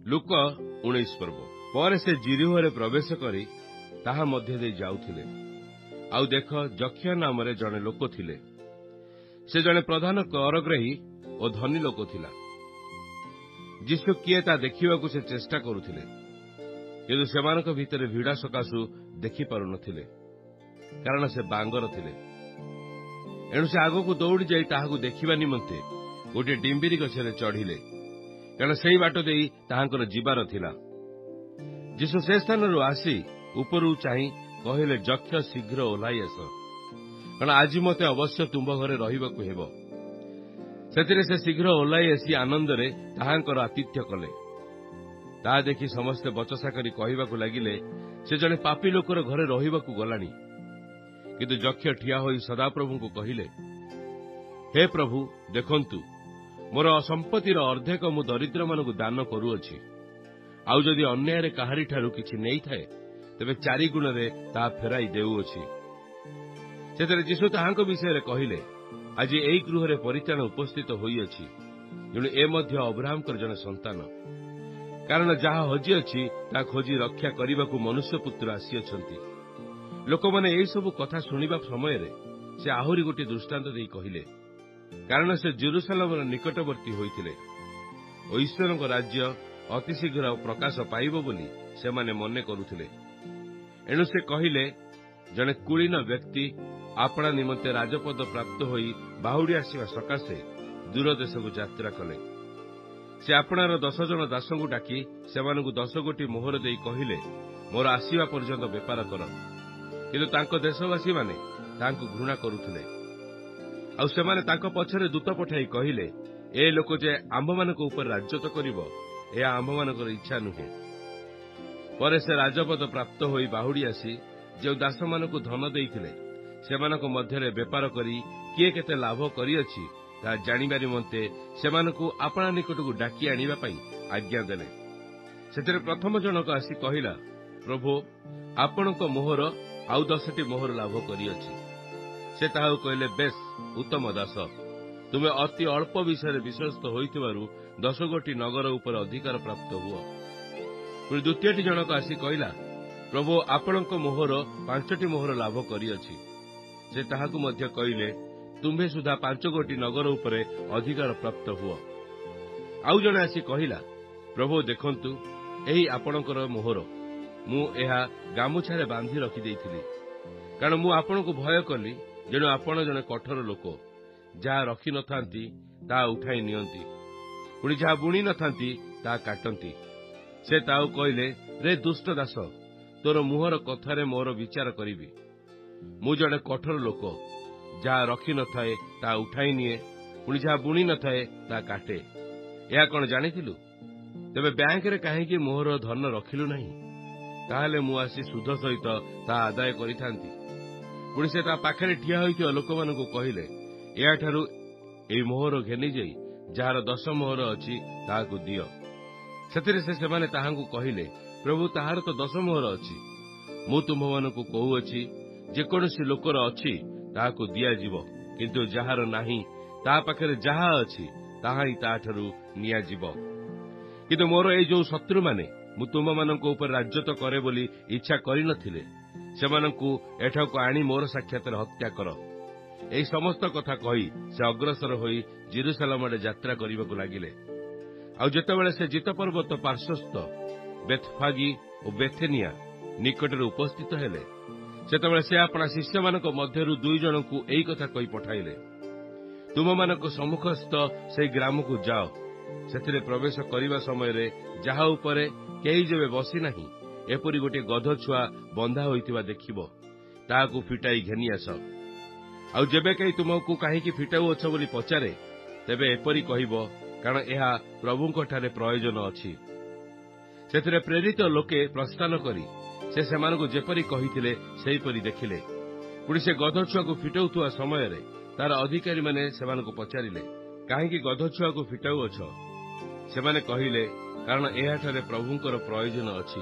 ଲୁକ 19 ପର୍ବ। ପରେ ସେ ଜିରିହୋରେ ପ୍ରବେଶ କରି ତାହା ମଧ୍ୟ ଦେଇ ଯାଉଥିଲେ। ଆଉ ଦେଖ, ଯକ୍ଷ ନାମରେ ଜଣେ ଲୋକ ଥିଲେ। ସେ ଜଣେ ପ୍ରଧାନ କରଗ୍ରାହୀ ଓ ଧନୀ ଲୋକ ଥିଲା। ଯୀଶୁ କିଏ ତା ଦେଖିବାକୁ ସେ ଚେଷ୍ଟା କରୁଥିଲେ, କିନ୍ତୁ ସେମାନଙ୍କ ଭିତରେ ଭିଡ଼ ସକାଶୁ ଦେଖିପାରୁନଥିଲେ, କାରଣ ସେ ବାଙ୍ଗର ଥିଲେ। ଏଣୁ ସେ ଆଗକୁ ଦୌଡ଼ି ଯାଇ ତାହାକୁ ଦେଖିବା ନିମନ୍ତେ ଗୋଟିଏ ଡିମ୍ବିରି ଗଛରେ ଚଢ଼ିଲେ, କାରଣ ସେହି ବାଟ ଦେଇ ତାହାଙ୍କର ଯିବାର ଥିଲା। ଯୀଶୁ ସେ ସ୍ଥାନରୁ ଆସି ଉପରକୁ ଚାହିଁ କହିଲେ, ଯକ୍ଷ ଶୀଘ୍ର ଓହ୍ଲାଇ ଆସ, କାରଣ ଆଜି ମୋତେ ଅବଶ୍ୟ ତୁମ୍ଭ ଘରେ ରହିବାକୁ ହେବ। ସେଥିରେ ସେ ଶୀଘ୍ର ଓହ୍ଲାଇ ଆସି ଆନନ୍ଦରେ ତାହାଙ୍କର ଆତିଥ୍ୟ କଲେ। ତାହା ଦେଖି ସମସ୍ତେ ବଚସା କରି କହିବାକୁ ଲାଗିଲେ, ସେ ଜଣେ ପାପୀ ଲୋକର ଘରେ ରହିବାକୁ ଗଲାଣି। କିନ୍ତୁ ଯକ୍ଷ ଠିଆ ହୋଇ ସଦାପ୍ରଭୁଙ୍କୁ କହିଲେ, ହେ ପ୍ରଭୁ, ଦେଖନ୍ତୁ, ମୋର ସମ୍ପତ୍ତିର ଅର୍ଦ୍ଧେକ ମୁଁ ଦରିଦ୍ରମାନଙ୍କୁ ଦାନ କରୁଅଛି। ଆଉ ଯଦି ଅନ୍ୟାୟରେ କାହାରିଠାରୁ କିଛି ନେଇଥାଏ, ତେବେ 4 ଗୁଣରେ ତାହା ଫେରାଇ ଦେଉଅଛି। ସେଥିରେ ଯୀଶୁ ତାହାଙ୍କ ବିଷୟରେ କହିଲେ, ଆଜି ଏହି ଗୃହରେ ପରିତ୍ରାଣ ଉପସ୍ଥିତ ହୋଇଅଛି, ତେଣୁ ଏ ମଧ୍ୟ ଅବ୍ରାହମଙ୍କର ଜଣେ ସନ୍ତାନ। କାରଣ ଯାହା ହଜିଅଛି ତାହା ଖୋଜି ରକ୍ଷା କରିବାକୁ ମନୁଷ୍ୟପୁତ୍ର ଆସିଅଛନ୍ତି। ଲୋକମାନେ ଏହିସବୁ କଥା ଶୁଣିବା ସମୟରେ ସେ ଆହୁରି ଗୋଟିଏ ଦୃଷ୍ଟାନ୍ତ ଦେଇ କହିଲେ, କାରଣ ସେ ଜେରୁସାଲେମର ନିକଟବର୍ତ୍ତୀ ହୋଇଥିଲେ ଓ ଈଶ୍ୱରଙ୍କ ରାଜ୍ୟ ଅତିଶୀଘ୍ର ପ୍ରକାଶ ପାଇବ ବୋଲି ସେମାନେ ମନେ କରୁଥିଲେ। ଏଣୁ ସେ କହିଲେ, ଜଣେ କୁଳୀନ ବ୍ୟକ୍ତି ଆପଣା ନିମନ୍ତେ ରାଜପଦ ପ୍ରାପ୍ତ ହୋଇ ବାହୁଡ଼ି ଆସିବା ସକାଶେ ଦୂର ଦେଶକୁ ଯାତ୍ରା କଲେ। ସେ ଆପଣାର 10 ଜଣ ଦାସଙ୍କୁ ଡାକି ସେମାନଙ୍କୁ 10 ଗୋଟି ମୋହର ଦେଇ କହିଲେ, ମୋର ଆସିବା ପର୍ଯ୍ୟନ୍ତ ବେପାର କର। କିନ୍ତୁ ତାଙ୍କ ଦେଶବାସୀମାନେ ତାଙ୍କୁ ଘୃଣା କରୁଥିଲେ। ଆଉ ସେମାନେ ତାଙ୍କ ପଛରେ ଦୂତ ପଠାଇ କହିଲେ, ଏ ଲୋକ ଯେ ଆମ୍ଭମାନଙ୍କ ଉପରେ ରାଜତ୍ୱ କରିବ, ଏହା ଆମ୍ଭମାନଙ୍କର ଇଚ୍ଛା ନୁହେଁ। ପରେ ସେ ରାଜପଦ ପ୍ରାପ୍ତ ହୋଇ ବାହୁଡ଼ି ଆସି ଯେଉଁ ଦାସମାନଙ୍କୁ ଧନ ଦେଇଥିଲେ, ସେମାନଙ୍କ ମଧ୍ୟରେ ବେପାର କରି କିଏ କେତେ ଲାଭ କରିଅଛି ତାହା ଜାଣିବା ନିମନ୍ତେ ସେମାନଙ୍କୁ ଆପଣା ନିକଟକୁ ଡାକି ଆଣିବା ପାଇଁ ଆଜ୍ଞା ଦେଲେ। ସେଥିରେ ପ୍ରଥମ ଜଣକ ଆସି କହିଲା, ପ୍ରଭୁ, ଆପଣଙ୍କ ମୋହର ଆଉ 10ଟି ମୋହର ଲାଭ କରିଅଛି। ସେ ତାହାକୁ କହିଲେ, ବେଶ୍, ଉତ୍ତମ ଦାସ, ତୁମେ ଅତି ଅଳ୍ପ ବିଷୟରେ ବିଶ୍ୱସ୍ତ ହୋଇଥିବାରୁ 10 ଗୋଟି ନଗର ଉପରେ ଅଧିକାର ପ୍ରାପ୍ତ ହୁଅ। ପୁଣି ଦ୍ୱିତୀୟଟି ଜଣକ ଆସି କହିଲା, ପ୍ରଭୁ, ଆପଣଙ୍କ ମୋହର 5ଟି ମୋହର ଲାଭ କରିଅଛି। ସେ ତାହାକୁ ମଧ୍ୟ କହିଲେ, ତୁମ୍ଭେ ସୁଦ୍ଧା 5 ଗୋଟି ନଗର ଉପରେ ଅଧିକାର ପ୍ରାପ୍ତ ହୁଅ। ଆଉ ଜଣେ ଆସି କହିଲା, ପ୍ରଭୁ, ଦେଖନ୍ତୁ, ଏହି ଆପଣଙ୍କର ମୋହର। ମୁଁ ଏହା ଗାମୁଛାରେ ବାନ୍ଧି ରଖିଦେଇଥିଲି, କାରଣ ମୁଁ ଆପଣଙ୍କୁ ଭୟ କଲି, ଯେଣୁ ଆପଣ ଜଣେ କଠୋର ଲୋକ, ଯାହା ରଖିନଥାନ୍ତି ତାହା ଉଠାଇ ନିଅନ୍ତି, ପୁଣି ଯାହା ବୁଣି ନଥାନ୍ତି ତାହା କାଟନ୍ତି। ସେ ତାହାକୁ କହିଲେ, ରେ ଦୁଷ୍ଟ ଦାସ, ତୋର ମୁହଁର କଥାରେ ମୋର ବିଚାର କରିବି। ମୁଁ ଜଣେ କଠୋର ଲୋକ, ଯାହା ରଖିନଥାଏ ତାହା ଉଠାଇ ନିଏ, ପୁଣି ଯାହା ବୁଣି ନଥାଏ ତାହା କାଟେ। ଏହା କଣ ଜାଣିଥିଲୁ? ତେବେ ବ୍ୟାଙ୍କରେ କାହିଁକି ମୋହର ଧନ ରଖିଲୁ ନାହିଁ? ତାହେଲେ ମୁଁ ଆସି ସୁଧ ସହିତ ତାହା ଆଦାୟ କରିଥାନ୍ତି। ପୁଣି ସେ ତା ପାଖରେ ଠିଆ ହୋଇଥିବା ଲୋକମାନଙ୍କୁ କହିଲେ, ଏହାଠାରୁ ଏହି ମୋହର ଘେନିଯାଇ ଯାହାର 10 ମୋହର ଅଛି ତାହାକୁ ଦିଅ। ସେଥିରେ ସେମାନେ ତାହାଙ୍କୁ କହିଲେ, ପ୍ରଭୁ, ତାହାର ତ 10 ମୋହର ଅଛି। ମୁଁ ତୁମ୍ଭମାନଙ୍କୁ କହୁଅଛି, ଯେକୌଣସି ଲୋକର ଅଛି ତାହାକୁ ଦିଆଯିବ, କିନ୍ତୁ ଯାହାର ନାହିଁ, ତା ପାଖରେ ଯାହା ଅଛି ତାହା ହିଁ ତାହାଠାରୁ ନିଆଯିବ। କିନ୍ତୁ ମୋର ଏହି ଯେଉଁ ଶତ୍ରୁମାନେ ମୁଁ ତୁମମାନଙ୍କ ଉପରେ ରାଜତ୍ୱ କରେ ବୋଲି ଇଚ୍ଛା କରିନଥିଲେ, ସେମାନଙ୍କୁ ଏଠାକୁ ଆଣି ମୋର ସାକ୍ଷାତରେ ହତ୍ୟା କର। ଏହି ସମସ୍ତ କଥା କହି ସେ ଅଗ୍ରସର ହୋଇ ଜେରୁସାଲେମ ଆଡ଼େ ଯାତ୍ରା କରିବାକୁ ଲାଗିଲେ। ଆଉ ଯେତେବେଳେ ସେ ଜିତପର୍ବତ ପାର୍ଶ୍ୱସ୍ଥ ବେଥଫାଗି ଓ ବେଥେନିଆ ନିକଟରେ ଉପସ୍ଥିତ ହେଲେ, ସେତେବେଳେ ସେ ଆପଣା ଶିଷ୍ୟମାନଙ୍କ ମଧ୍ୟରୁ 2 ଜଣଙ୍କୁ ଏହି କଥା କହି ପଠାଇଲେ, ତୁମମାନଙ୍କ ସମ୍ମୁଖସ୍ଥ ସେହି ଗ୍ରାମକୁ ଯାଅ। ସେଥିରେ ପ୍ରବେଶ କରିବା ସମୟରେ ଯାହା ଉପରେ କେହି ଯେବେ ବସି ନାହିଁ, ଏପରି ଗୋଟିଏ ଗଧ ଛୁଆ ବନ୍ଧା ହୋଇଥିବା ଦେଖିବ, ତାହାକୁ ଫିଟାଇ ଘେନି ଆସ। ଆଉ ଯେବେ କେହି ତୁମକୁ କାହିଁକି ଫିଟାଉଅଛ ବୋଲି ପଚାରେ, ତେବେ ଏପରି କହିବ, କାରଣ ଏହା ପ୍ରଭୁଙ୍କଠାରେ ପ୍ରୟୋଜନ ଅଛି। ସେଥିରେ ପ୍ରେରିତ ଲୋକେ ପ୍ରସ୍ଥାନ କରି ସେ ସେମାନଙ୍କୁ ଯେପରି କହିଥିଲେ ସେହିପରି ଦେଖିଲେ। ପୁଣି ସେ ଗଧ ଛୁଆକୁ ଫିଟାଉଥିବା ସମୟରେ ତାର ଅଧିକାରୀମାନେ ସେମାନଙ୍କୁ ପଚାରିଲେ, କାହିଁକି ଗଧ ଛୁଆକୁ ଫିଟାଉଅଛ? ସେମାନେ କହିଲେ, କାରଣ ଏହାଠାରେ ପ୍ରଭୁଙ୍କର ପ୍ରୟୋଜନ ଅଛି।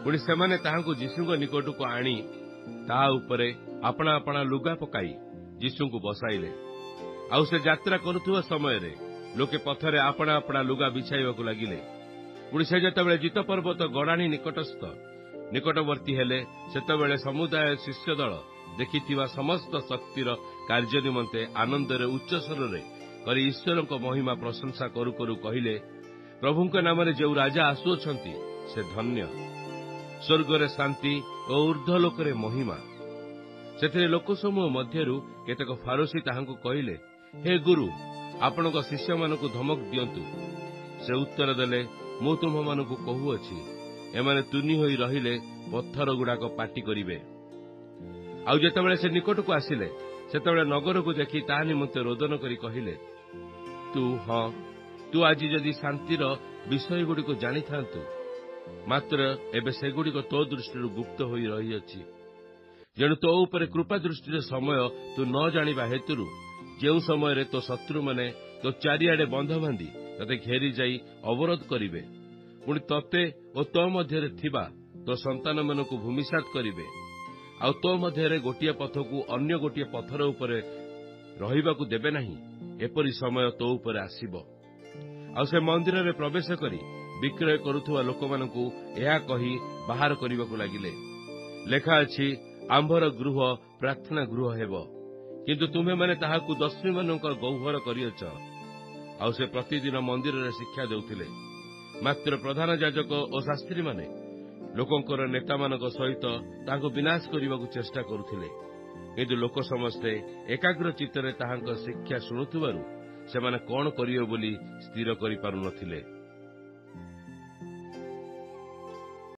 ପୁଣି ସେମାନେ ତାହାଙ୍କୁ ଯୀଶୁଙ୍କ ନିକଟକୁ ଆଣି ତାହା ଉପରେ ଆପଣା ଆପଣା ଲୁଗା ପକାଇ ଯୀଶୁଙ୍କୁ ବସାଇଲେ। ଆଉ ସେ ଯାତ୍ରା କରୁଥିବା ସମୟରେ ଲୋକେ ପଥରେ ଆପଣା ଆପଣା ଲୁଗା ବିଛାଇବାକୁ ଲାଗିଲେ। ପୁଣି ସେ ଯେତେବେଳେ ଜିତ ପର୍ବତ ଗଡ଼ାଣି ନିକଟବର୍ତ୍ତୀ ହେଲେ, ସେତେବେଳେ ସମୁଦାୟ ଶିଷ୍ୟ ଦଳ ଦେଖିଥିବା ସମସ୍ତ ଶକ୍ତିର କାର୍ଯ୍ୟ ନିମନ୍ତେ ଆନନ୍ଦରେ ଉଚ୍ଚସ୍ୱରରେ କରି ଈଶ୍ୱରଙ୍କ ମହିମା ପ୍ରଶଂସା କରୁ କରୁ କହିଲେ, ପ୍ରଭୁଙ୍କ ନାମରେ ଯେଉଁ ରାଜା ଆସୁଅଛନ୍ତି ସେ ଧନ୍ୟ। ସ୍ୱର୍ଗରେ ଶାନ୍ତି ଓ ଊର୍ଦ୍ଧ୍ୱ ଲୋକରେ ମହିମା। ସେଥିରେ ଲୋକସମୂହ ମଧ୍ୟରୁ କେତେକ ଫାରୁସୀ ତାହାଙ୍କୁ କହିଲେ, ହେ ଗୁରୁ, ଆପଣଙ୍କ ଶିଷ୍ୟମାନଙ୍କୁ ଧମକ ଦିଅନ୍ତୁ। ସେ ଉତ୍ତର ଦେଲେ, ମୁଁ ତୁମମାନଙ୍କୁ କହୁଅଛି, ଏମାନେ ତୁନି ହୋଇ ରହିଲେ ପଥରଗୁଡାକ ପାଟି କରିବେ। ଆଉ ଯେତେବେଳେ ସେ ନିକଟକୁ ଆସିଲେ, ସେତେବେଳେ ନଗରକୁ ଦେଖି ତାହା ନିମନ୍ତେ ରୋଦନ କରି କହିଲେ, ତୁ ଆଜି ଯଦି ଶାନ୍ତିର ବିଷୟଗୁଡ଼ିକୁ ଜାଣିଥାନ୍ତୁ, ମାତ୍ର ଏବେ ସେଗୁଡ଼ିକ ତୋ ଦୃଷ୍ଟିରୁ ଗୁପ୍ତ ହୋଇ ରହିଅଛି। ଯେଣୁ ତୋ ଉପରେ କୃପା ଦୃଷ୍ଟିରେ ସମୟ ତୁ ନ ଜାଣିବା ହେତୁରୁ, ଯେଉଁ ସମୟରେ ତୋ ଶତ୍ରୁମାନେ ତୋ ଚାରିଆଡେ ବନ୍ଧ ବାନ୍ଧି ତୋତେ ଘେରି ଯାଇ ଅବରୋଧ କରିବେ, ପୁଣି ତୋତେ ଓ ତୋ ମଧ୍ୟରେ ଥିବା ତୋ ସନ୍ତାନମାନଙ୍କୁ ଭୂମିସାତ କରିବେ, ଆଉ ତୋ ମଧ୍ୟରେ ଗୋଟିଏ ପଥକୁ ଅନ୍ୟ ଗୋଟିଏ ପଥର ଉପରେ ରହିବାକୁ ଦେବେ ନାହିଁ, ଏପରି ସମୟ ତୋ ଉପରେ ଆସିବ। ଆଉ ସେ ମନ୍ଦିରରେ ପ୍ରବେଶ କରି ବିକ୍ରୟ କରୁଥିବା ଲୋକମାନଙ୍କୁ ଏହା କହି ବାହାର କରିବାକୁ ଲାଗିଲେ, ଲେଖା ଅଛି, ଆମ୍ଭର ଗୃହ ପ୍ରାର୍ଥନା ଗୃହ ହେବ, କିନ୍ତୁ ତୁମେମାନେ ତାହାକୁ ଦସ୍ୟୁମାନଙ୍କ ଗହ୍ୱର କରିଅଛ। ଆଉ ସେ ପ୍ରତିଦିନ ମନ୍ଦିରରେ ଶିକ୍ଷା ଦେଉଥିଲେ। ମାତ୍ର ପ୍ରଧାନ ଯାଜକ ଓ ଶାସ୍ତ୍ରୀମାନେ ଲୋକଙ୍କର ନେତାମାନଙ୍କ ସହିତ ତାହାଙ୍କୁ ବିନାଶ କରିବାକୁ ଚେଷ୍ଟା କରୁଥିଲେ। କିନ୍ତୁ ଲୋକ ସମସ୍ତେ ଏକାଗ୍ର ଚିତ୍ତରେ ତାହାଙ୍କ ଶିକ୍ଷା ଶୁଣୁଥିବାରୁ ସେମାନେ କଣ କରିବେ ବୋଲି ସ୍ଥିର କରିପାରୁନଥିଲେ।